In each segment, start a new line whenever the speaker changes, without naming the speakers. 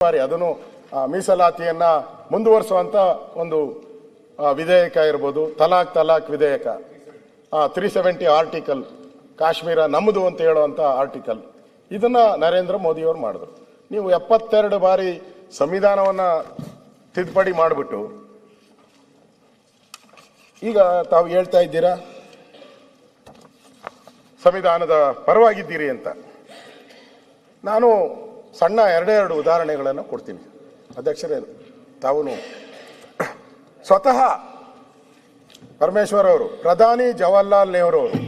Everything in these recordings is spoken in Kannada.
ಬಾರಿ ಅದನ್ನು ಮೀಸಲಾತಿಯನ್ನ ಮುಂದುವರಿಸುವಂತ ಒಂದು ವಿಧೇಯಕ ಇರ್ಬೋದು, ತಲಾಕ್ ವಿಧೇಯಕ, 370 ಆರ್ಟಿಕಲ್, ಕಾಶ್ಮೀರ ನಮ್ಮದು ಅಂತ ಹೇಳುವಂತ ಆರ್ಟಿಕಲ್, ಇದನ್ನ ನರೇಂದ್ರ ಮೋದಿಯವರು ಮಾಡಿದ್ರು. ನೀವು 72 ಬಾರಿ ಸಂವಿಧಾನವನ್ನ ತಿದ್ದುಪಡಿ ಮಾಡಿಬಿಟ್ಟು ಈಗ ತಾವು ಹೇಳ್ತಾ ಇದ್ದೀರಾ ಸಂವಿಧಾನದ ಪರವಾಗಿದ್ದೀರಿ ಅಂತ. ನಾನು ಸಣ್ಣ ಎರಡೆರಡು ಉದಾಹರಣೆಗಳನ್ನು ಕೊಡ್ತೀನಿ ಅಧ್ಯಕ್ಷರೇ. ತಾವು ಸ್ವತಃ ಪರಮೇಶ್ವರ್ ಅವರು, ಪ್ರಧಾನಿ ಜವಾಹರ್ಲಾಲ್ ನೆಹರು ಅವರು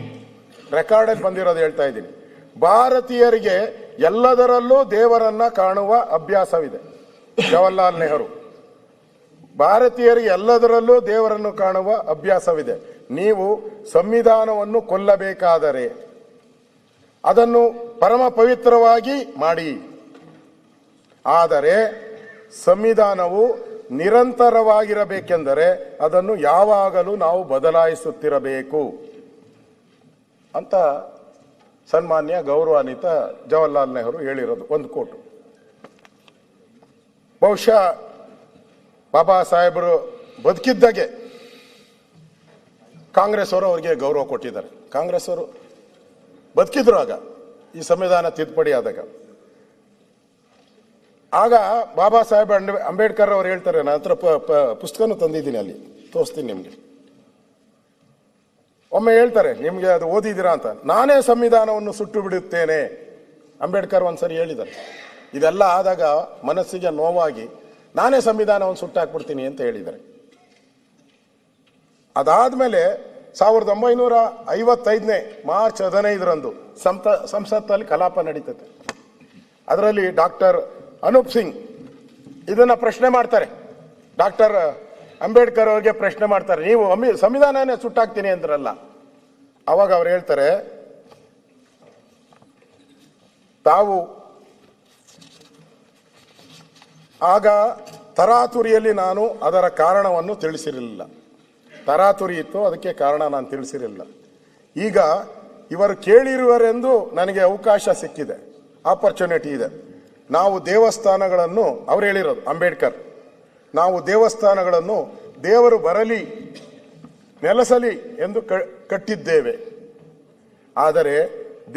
ರೆಕಾರ್ಡಲ್ಲಿ ಬಂದಿರೋದು ಹೇಳ್ತಾ ಇದ್ದೀನಿ. ಭಾರತೀಯರಿಗೆ ಎಲ್ಲದರಲ್ಲೂ ದೇವರನ್ನ ಕಾಣುವ ಅಭ್ಯಾಸವಿದೆ. ಜವಾಹರ್ಲಾಲ್ ನೆಹರು, ಭಾರತೀಯರಿಗೆ ಎಲ್ಲದರಲ್ಲೂ ದೇವರನ್ನು ಕಾಣುವ ಅಭ್ಯಾಸವಿದೆ. ನೀವು ಸಂವಿಧಾನವನ್ನು ಕೊಲ್ಲಬೇಕಾದರೆ ಅದನ್ನು ಪರಮ ಪವಿತ್ರವಾಗಿ ಮಾಡಿ. ಆದರೆ ಸಂವಿಧಾನವು ನಿರಂತರವಾಗಿರಬೇಕೆಂದರೆ ಅದನ್ನು ಯಾವಾಗಲೂ ನಾವು ಬದಲಾಯಿಸುತ್ತಿರಬೇಕು ಅಂತ ಸನ್ಮಾನ್ಯ ಗೌರವಾನ್ವಿತ ಜವಾಹರ್ಲಾಲ್ ನೆಹರು ಹೇಳಿರೋದು ಒಂದು ಕೋಟು. ಬಹುಶಃ ಬಾಬಾ ಸಾಹೇಬರು ಬದುಕಿದ್ದಾಗೆ ಕಾಂಗ್ರೆಸ್ ಅವರು ಅವರಿಗೆ ಗೌರವ ಕೊಟ್ಟಿದ್ದಾರೆ. ಕಾಂಗ್ರೆಸ್ ಅವರು ಬದುಕಿದ್ರು ಆಗ, ಈ ಸಂವಿಧಾನ ತಿದ್ದುಪಡಿ ಆದಾಗ. ಆಗ ಬಾಬಾ ಸಾಹೇಬ್ ಅಂಬೇಡ್ಕರ್ ಅವರು ಹೇಳ್ತಾರೆ, ನನ್ನ ಹತ್ರ ಪುಸ್ತಕನೂ ತಂದಿದ್ದೀನಿ, ಅಲ್ಲಿ ತೋರಿಸ್ತೀನಿ ನಿಮ್ಗೆ. ಒಮ್ಮೆ ಹೇಳ್ತಾರೆ, ನಿಮ್ಗೆ ಅದು ಓದಿದ್ದೀರಾ ಅಂತ, ನಾನೇ ಸಂವಿಧಾನವನ್ನು ಸುಟ್ಟು ಬಿಡುತ್ತೇನೆ. ಅಂಬೇಡ್ಕರ್ ಒಂದ್ಸರಿ ಹೇಳಿದ್ದಾರೆ. ಇದೆಲ್ಲ ಆದಾಗ ಮನಸ್ಸಿಗೆ ನೋವಾಗಿ ನಾನೇ ಸಂವಿಧಾನವನ್ನು ಸುಟ್ಟಾಕ್ಬಿಡ್ತೀನಿ ಅಂತ ಹೇಳಿದ್ದಾರೆ. ಅದಾದ್ಮೇಲೆ 1955 ಮಾರ್ಚ್ 15ರಂದು ಸಂಸತ್ತಲ್ಲಿ ಕಲಾಪ ನಡೀತದೆ. ಅದರಲ್ಲಿ ಡಾಕ್ಟರ್ ಅನೂಪ್ ಸಿಂಗ್ ಇದನ್ನ ಪ್ರಶ್ನೆ ಮಾಡ್ತಾರೆ. ಡಾಕ್ಟರ್ ಅಂಬೇಡ್ಕರ್ ಅವರಿಗೆ ಪ್ರಶ್ನೆ ಮಾಡ್ತಾರೆ, ನೀವು ಸಂವಿಧಾನನೇ ಸುಟ್ಟಾಕ್ತೀನಿ ಅಂದ್ರಲ್ಲ. ಅವಾಗ ಅವ್ರು ಹೇಳ್ತಾರೆ, ತಾವು ಆಗ ತರಾತುರಿಯಲ್ಲಿ ನಾನು ಅದರ ಕಾರಣವನ್ನು ತಿಳಿಸಿರಲಿಲ್ಲ. ತರಾತುರಿ ಇತ್ತು, ಅದಕ್ಕೆ ಕಾರಣ ನಾನು ತಿಳಿಸಿರಲಿಲ್ಲ. ಈಗ ಇವರು ಕೇಳಿರುವರೆಂದು ನನಗೆ ಅವಕಾಶ ಸಿಕ್ಕಿದೆ, ಆಪರ್ಚುನಿಟಿ ಇದೆ. ನಾವು ದೇವಸ್ಥಾನಗಳನ್ನು, ಅವ್ರು ಹೇಳಿರೋದು ಅಂಬೇಡ್ಕರ್, ನಾವು ದೇವಸ್ಥಾನಗಳನ್ನು ದೇವರು ಬರಲಿ ನೆಲೆಸಲಿ ಎಂದು ಕಟ್ಟಿದ್ದೇವೆ. ಆದರೆ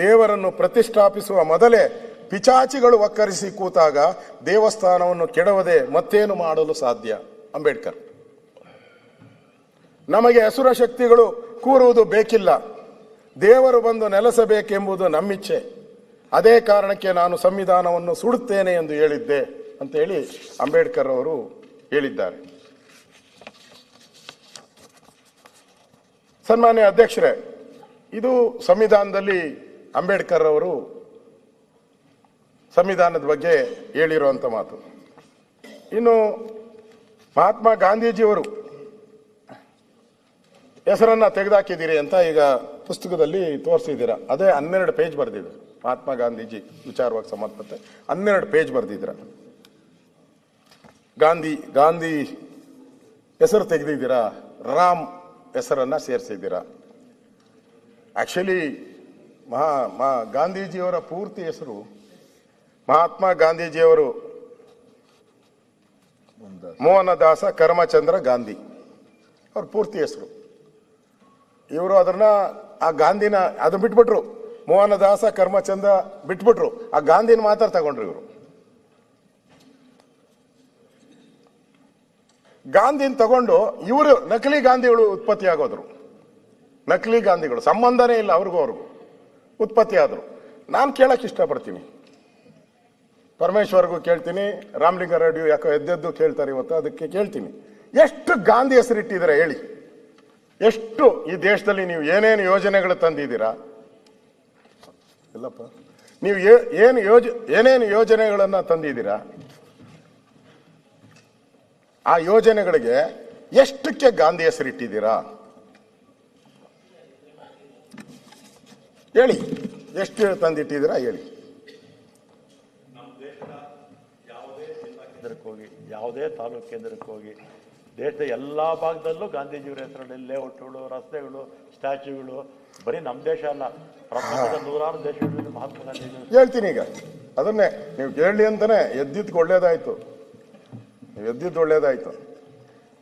ದೇವರನ್ನು ಪ್ರತಿಷ್ಠಾಪಿಸುವ ಮೊದಲೇ ಪಿಚಾಚಿಗಳು ಒಕ್ಕರಿಸಿ ಕೂತಾಗ ದೇವಸ್ಥಾನವನ್ನು ಕೆಡವದೆ ಮತ್ತೇನು ಮಾಡಲು ಸಾಧ್ಯ? ಅಂಬೇಡ್ಕರ್. ನಮಗೆ ಅಸುರ ಶಕ್ತಿಗಳು ಕೂರುವುದು ಬೇಕಿಲ್ಲ, ದೇವರು ಬಂದು ನೆಲೆಸಬೇಕೆಂಬುದು ನಮ್ಮಿಚ್ಛೆ. ಅದೇ ಕಾರಣಕ್ಕೆ ನಾನು ಸಂವಿಧಾನವನ್ನು ಸುಡುತ್ತೇನೆ ಎಂದು ಹೇಳಿದ್ದೆ ಅಂತ ಹೇಳಿ ಅಂಬೇಡ್ಕರ್ ಅವರು ಹೇಳಿದ್ದಾರೆ. ಸನ್ಮಾನ್ಯ ಅಧ್ಯಕ್ಷರೇ, ಇದು ಸಂವಿಧಾನದಲ್ಲಿ ಅಂಬೇಡ್ಕರ್ ಅವರು ಸಂವಿಧಾನದ ಬಗ್ಗೆ ಹೇಳಿರುವಂತ ಮಾತು. ಇನ್ನು ಮಹಾತ್ಮ ಗಾಂಧೀಜಿಯವರು ಹೆಸರನ್ನ ತೆಗೆದುಹಾಕಿದ್ದೀರಿ ಅಂತ ಈಗ ಪುಸ್ತಕದಲ್ಲಿ ತೋರಿಸಿದ್ದೀರಾ. ಅದೇ 12 ಪೇಜ್ ಬರೆದಿದ್ರು. ಮಹಾತ್ಮ ಗಾಂಧೀಜಿ ವಿಚಾರವಾಗಿ ಸಂಬಂಧಪಟ್ಟ 12 ಪೇಜ್ ಬರೆದಿದ್ದೀರ. ಗಾಂಧಿ ಹೆಸರು ತೆಗೆದಿದ್ದೀರಾ, ರಾಮ್ ಹೆಸರನ್ನ ಸೇರಿಸಿದ್ದೀರಾ. ಆಕ್ಚುಲಿ ಗಾಂಧೀಜಿಯವರ ಪೂರ್ತಿ ಹೆಸರು ಮಹಾತ್ಮ ಗಾಂಧೀಜಿಯವರು ಮೋಹನದಾಸ ಕರಮಚಂದ್ರ ಗಾಂಧಿ ಅವ್ರ ಪೂರ್ತಿ ಹೆಸರು. ಇವರು ಅದನ್ನ ಆ ಗಾಂಧಿನ ಅದನ್ನ ಬಿಟ್ಬಿಟ್ರು, ಮೋಹನದಾಸ ಕರ್ಮಚಂದ್ರ ಬಿಟ್ಬಿಟ್ರು, ಆ ಗಾಂಧಿನ ಮಾತ್ರ ತಗೊಂಡ್ರು ಇವರು. ಗಾಂಧಿನ ತಗೊಂಡು ಇವರು ನಕಲಿ ಗಾಂಧಿಗಳು ಉತ್ಪತ್ತಿ ಆಗೋದ್ರು. ನಕಲಿ ಗಾಂಧಿಗಳು ಸಂಬಂಧನೇ ಇಲ್ಲ ಅವ್ರಿಗೂ ಉತ್ಪತ್ತಿ ಆದ್ರು. ನಾನು ಕೇಳಕ್ ಇಷ್ಟಪಡ್ತೀನಿ, ಪರಮೇಶ್ವರ್ಗೂ ಕೇಳ್ತೀನಿ, ರಾಮಲಿಂಗಾರೆಡ್ಡಿ ಯಾಕೋ ಎದ್ದೆದ್ದು ಕೇಳ್ತಾರೆ ಇವತ್ತು, ಅದಕ್ಕೆ ಕೇಳ್ತೀನಿ, ಎಷ್ಟು ಗಾಂಧಿ ಹೆಸರಿಟ್ಟಿದ್ದೀರಾ ಹೇಳಿ? ಎಷ್ಟು ಈ ದೇಶದಲ್ಲಿ ನೀವು ಏನೇನು ಯೋಜನೆಗಳು ತಂದಿದ್ದೀರಾ? ಇಲ್ಲಪ್ಪ, ನೀವು ಏನೇನು ಯೋಜನೆಗಳನ್ನ ತಂದಿದ್ದೀರಾ? ಆ ಯೋಜನೆಗಳಿಗೆ ಎಷ್ಟಕ್ಕೆ ಗಾಂಧಿ ಹೆಸರಿಟ್ಟಿದ್ದೀರಾ ಹೇಳಿ? ಎಷ್ಟು ತಂದಿಟ್ಟಿದ್ದೀರಾ ಹೇಳಿ?
ಹೋಗಿ ಯಾವುದೇ ತಾಲೂಕು ಕೇಂದ್ರಕ್ಕೆ ಹೋಗಿ ದೇಶದ ಎಲ್ಲ ಭಾಗದಲ್ಲೂ ಗಾಂಧೀಜಿಯವರ ಹೆಸರಲ್ಲಿ ಲೇಔಟ್ಗಳು, ರಸ್ತೆಗಳು, ಸ್ಟ್ಯಾಚ್ಯೂಗಳು. ಬರೀ ನಮ್ಮ ದೇಶ ಅಲ್ಲ, ಪ್ರಪಂಚದ 100 ದೇಶಗಳಲ್ಲಿ ಮಹಾತ್ಮ ಗಾಂಧೀಜಿ.
ಹೇಳ್ತೀನಿ ಈಗ, ಅದನ್ನೇ ನೀವು ಕೇಳಲಿ ಅಂತಾನೆ ಎದ್ದಿದ್ದು ಒಳ್ಳೇದಾಯ್ತು. ನೀವು ಎದ್ದಿದ್ದು ಒಳ್ಳೇದಾಯ್ತು.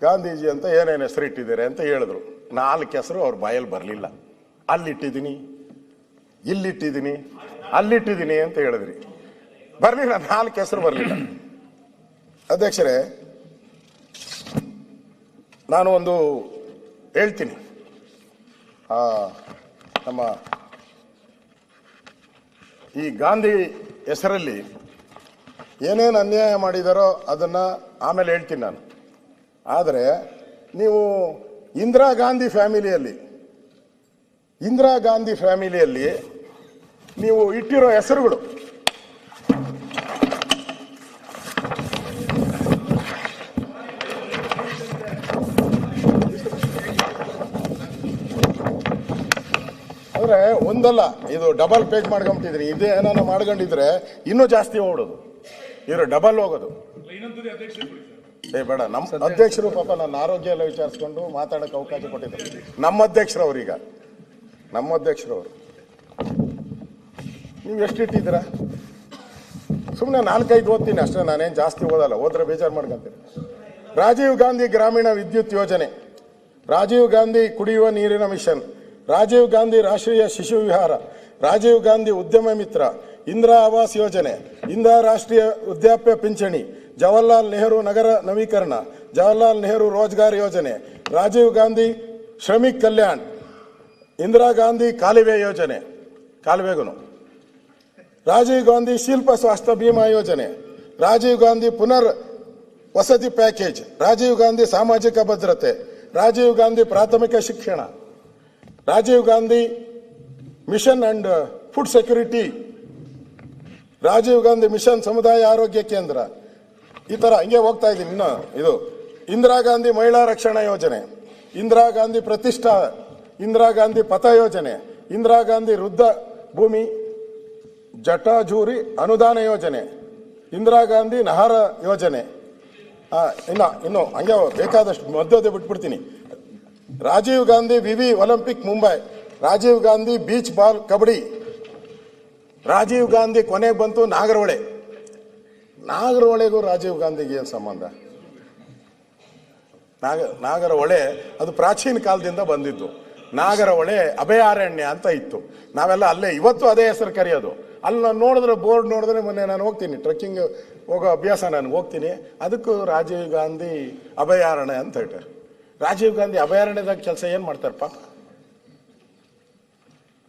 ಗಾಂಧೀಜಿ ಅಂತ ಏನೇನು ಹೆಸರು ಇಟ್ಟಿದ್ದಾರೆ ಅಂತ ಹೇಳಿದ್ರು. 4 ಹೆಸರು ಅವ್ರ ಬಾಯಲ್ಲಿ ಬರಲಿಲ್ಲ. ಅಲ್ಲಿಟ್ಟಿದ್ದೀನಿ, ಇಲ್ಲಿಟ್ಟಿದ್ದೀನಿ, ಅಲ್ಲಿಟ್ಟಿದ್ದೀನಿ ಅಂತ ಹೇಳಿದ್ರಿ. ಬರಲಿಲ್ಲ, 4 ಹೆಸರು ಬರಲಿಲ್ಲ. ಅಧ್ಯಕ್ಷರೇ, ನಾನು ಒಂದು ಹೇಳ್ತೀನಿ. ನಮ್ಮ ಈ ಗಾಂಧಿ ಹೆಸರಲ್ಲಿ ಏನೇನು ಅನ್ಯಾಯ ಮಾಡಿದಾರೋ ಅದನ್ನು ಆಮೇಲೆ ಹೇಳ್ತೀನಿ ನಾನು. ಆದರೆ ನೀವು ಇಂದಿರಾ ಗಾಂಧಿ ಫ್ಯಾಮಿಲಿಯಲ್ಲಿ ನೀವು ಇಟ್ಟಿರೋ ಹೆಸರುಗಳು ಅಂದ್ರೆ ಒಂದಲ್ಲ, ಇದು ಡಬಲ್ ಪೇಜ್ ಮಾಡ್ಕೊಂಬಿಟ್ಟಿದ್ರಿ. ಇದೇ ಏನಾನ ಮಾಡ್ಕೊಂಡಿದ್ರೆ ಇನ್ನೂ ಜಾಸ್ತಿ ಓಡೋದು, ಇವರು ಡಬಲ್ ಹೋಗೋದು. ಬೇಡ, ನಮ್ಮ ಅಧ್ಯಕ್ಷರು ಪಾಪ ನನ್ನ ಆರೋಗ್ಯ ಎಲ್ಲ ವಿಚಾರಿಸ್ಕೊಂಡು ಮಾತಾಡೋಕೆ ಅವಕಾಶ ಕೊಟ್ಟಿದ್ದಾರೆ. ನಮ್ಮ ಅಧ್ಯಕ್ಷರು ಅವ್ರೀಗ, ನಮ್ಮ ಅಧ್ಯಕ್ಷರವರು. ನೀವು ಎಷ್ಟಿಟ್ಟಿದ್ದೀರಾ? ಸುಮ್ಮನೆ 4-5 ಓದ್ತೀನಿ ಅಷ್ಟೇ, ನಾನೇನು ಜಾಸ್ತಿ ಓದಲ್ಲ. ಓದ್ರೆ ಬೇಜಾರು ಮಾಡ್ಕೊಂತೀನಿ. ರಾಜೀವ್ ಗಾಂಧಿ ಗ್ರಾಮೀಣ ವಿದ್ಯುತ್ ಯೋಜನೆ, ರಾಜೀವ್ ಗಾಂಧಿ ಕುಡಿಯುವ ನೀರಿನ ಮಿಷನ್, ರಾಜೀವ್ ಗಾಂಧಿ ರಾಷ್ಟ್ರೀಯ ಶಿಶು ವಿಹಾರ, ರಾಜೀವ್ ಗಾಂಧಿ ಉದ್ಯಮ ಮಿತ್ರ, ಇಂದಿರಾ ಆವಾಸ್ ಯೋಜನೆ, ಇಂದಿರಾ ರಾಷ್ಟ್ರೀಯ ವೃದ್ಧಾಪ್ಯ ಪಿಂಚಣಿ, ಜವಾಹರ್ಲಾಲ್ ನೆಹರು ನಗರ ನವೀಕರಣ, ಜವಾಹರ್ಲಾಲ್ ನೆಹರು ರೋಜ್ಗಾರ್ ಯೋಜನೆ, ರಾಜೀವ್ ಗಾಂಧಿ ಶ್ರಮಿಕ್ ಕಲ್ಯಾಣ್, ಇಂದಿರಾ ಗಾಂಧಿ ಕಾಲುವೆ ಯೋಜನೆ, ಕಾಲುವೆಗೂ, ರಾಜೀವ್ ಗಾಂಧಿ ಶಿಲ್ಪ ಸ್ವಾಸ್ಥ್ಯ ಬಿಮಾ ಯೋಜನೆ, ರಾಜೀವ್ ಗಾಂಧಿ ಪುನರ್ ವಸತಿ ಪ್ಯಾಕೇಜ್, ರಾಜೀವ್ ಗಾಂಧಿ ಸಾಮಾಜಿಕ ಭದ್ರತೆ, ರಾಜೀವ್ ಗಾಂಧಿ ಪ್ರಾಥಮಿಕ ಶಿಕ್ಷಣ, Rajiv Gandhi mission and food security, Rajiv Gandhi mission ಸಮುದಾಯ ಆರೋಗ್ಯ ಕೇಂದ್ರ. ಈ ಥರ ಹಿಂಗೆ ಹೋಗ್ತಾ ಇದ್ದೀನಿ. ಇನ್ನು ಇದು ಇಂದಿರಾ ಗಾಂಧಿ ಮಹಿಳಾ ರಕ್ಷಣಾ ಯೋಜನೆ, ಇಂದಿರಾ ಗಾಂಧಿ ಪ್ರತಿಷ್ಠಾ, ಇಂದಿರಾ ಗಾಂಧಿ ಪಥ ಯೋಜನೆ, ಇಂದಿರಾ ಗಾಂಧಿ ವೃದ್ಧ ಭೂಮಿ ಜಟಾಜೂರಿ ಅನುದಾನ ಯೋಜನೆ, ಇಂದಿರಾ ಗಾಂಧಿ ನಹಾರ ಯೋಜನೆ. ಇನ್ನು ಹಂಗೆ ಬೇಕಾದಷ್ಟು ಮಧ್ಯದ ಬಿಟ್ಬಿಡ್ತೀನಿ. ರಾಜೀವ್ ಗಾಂಧಿ ವಿವಿ olympic Mumbai, Rajiv Gandhi beach ball kabaddi, Rajiv Gandhi ಕೊನೆಗೆ ಬಂತು ನಾಗರಹೊಳೆ. ನಾಗರಹೊಳೆಗೂ ರಾಜೀವ್ ಗಾಂಧಿಗೆ ಏನು ಸಂಬಂಧ? ನಾಗರಹೊಳೆ ಅದು ಪ್ರಾಚೀನ ಕಾಲದಿಂದ ಬಂದಿದ್ದು. ನಾಗರಹೊಳೆ ಅಭಯಾರಣ್ಯ ಅಂತ ಇತ್ತು. ನಾವೆಲ್ಲ ಅಲ್ಲೇ ಇವತ್ತು ಅದೇ ಹೆಸರು ಕರೆಯೋದು. ಅಲ್ಲಿ ನಾನು ನೋಡಿದ್ರೆ, ಬೋರ್ಡ್ ನೋಡಿದ್ರೆ, ಮೊನ್ನೆ ನಾನು ಹೋಗ್ತೀನಿ ಟ್ರೆಕ್ಕಿಂಗ್ ಹೋಗೋ ಅಭ್ಯಾಸ, ನಾನು ಹೋಗ್ತೀನಿ. ಅದಕ್ಕೂ ರಾಜೀವ್ ಗಾಂಧಿ ಅಭಯಾರಣ್ಯ ಅಂತ ಹೇಳ್ತಾರೆ. ರಾಜೀವ್ ಗಾಂಧಿ ಅಭಯಾರಣ್ಯದಾಗ ಕೆಲಸ ಏನು ಮಾಡ್ತಾರಪ್ಪ?